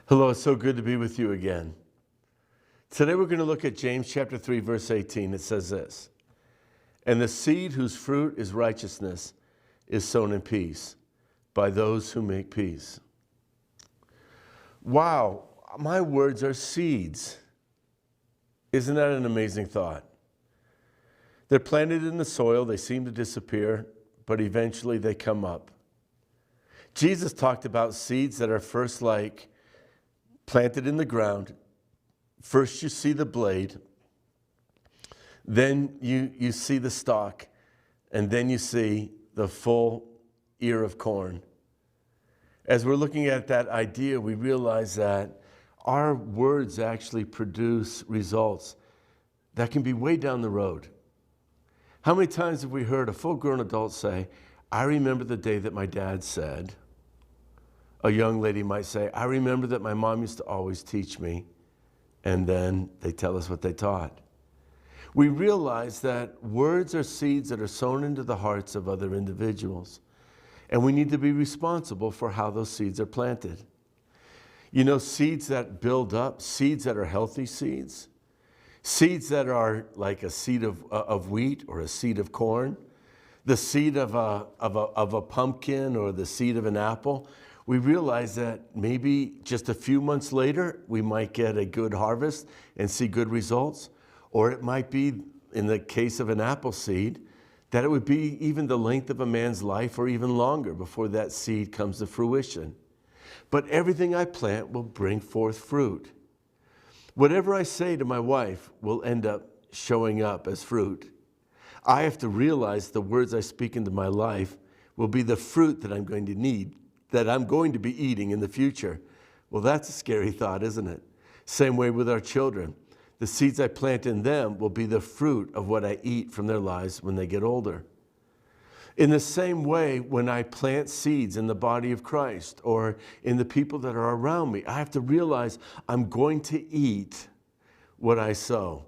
Hello, it's so good to be with you again. Today we're going to look at James chapter 3, verse 18. It says this, "And the seed whose fruit is righteousness is sown in peace by those who make peace." Wow, my words are seeds. Isn't that an amazing thought? They're planted in the soil, they seem to disappear, but eventually they come up. Jesus talked about seeds that are first like planted in the ground. First you see the blade, then you see the stalk, and then you see the full ear of corn. As we're looking at that idea, we realize that our words actually produce results that can be way down the road. How many times have we heard a full-grown adult say, "I remember the day that my dad said." A young lady might say, "I remember that my mom used to always teach me," and then they tell us what they taught. We realize that words are seeds that are sown into the hearts of other individuals, and we need to be responsible for how those seeds are planted. You know, seeds that build up, seeds that are healthy seeds, seeds that are like a seed of wheat or a seed of corn, the seed of a pumpkin or the seed of an apple. We realize that maybe just a few months later, we might get a good harvest and see good results. Or it might be, in the case of an apple seed, that it would be even the length of a man's life or even longer before that seed comes to fruition. But everything I plant will bring forth fruit. Whatever I say to my wife will end up showing up as fruit. I have to realize the words I speak into my life will be the fruit that I'm going to need, that I'm going to be eating in the future. Well, that's a scary thought, isn't it? Same way with our children. The seeds I plant in them will be the fruit of what I eat from their lives when they get older. In the same way, when I plant seeds in the body of Christ or in the people that are around me, I have to realize I'm going to eat what I sow.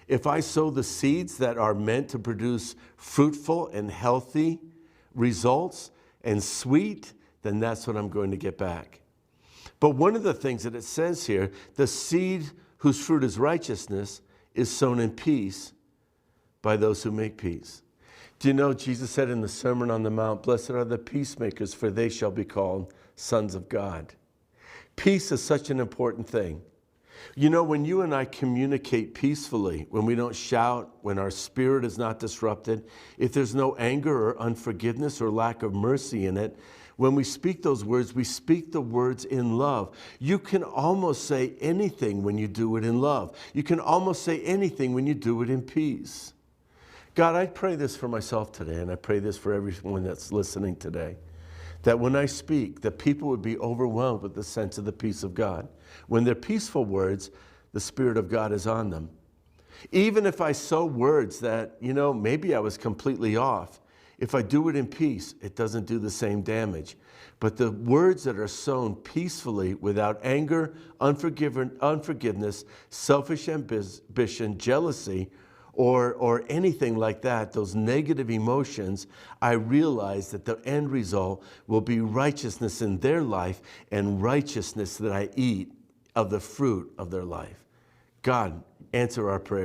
If I sow the seeds that are meant to produce fruitful and healthy results and sweet, then that's what I'm going to get back. But one of the things that it says here, the seed whose fruit is righteousness is sown in peace by those who make peace. Do you know, Jesus said in the Sermon on the Mount, "Blessed are the peacemakers, for they shall be called sons of God." Peace is such an important thing. You know, when you and I communicate peacefully, when we don't shout, when our spirit is not disrupted, if there's no anger or unforgiveness or lack of mercy in it, when we speak those words, we speak the words in love. You can almost say anything when you do it in love. You can almost say anything when you do it in peace. God, I pray this for myself today, and I pray this for everyone that's listening today, that when I speak, that people would be overwhelmed with the sense of the peace of God. When they're peaceful words, the Spirit of God is on them. Even if I sow words that, maybe I was completely off, if I do it in peace, it doesn't do the same damage. But the words that are sown peacefully, without anger, unforgiveness, selfish ambition, jealousy, or anything like that, those negative emotions, I realize that the end result will be righteousness in their life and righteousness that I eat of the fruit of their life. God, answer our prayer.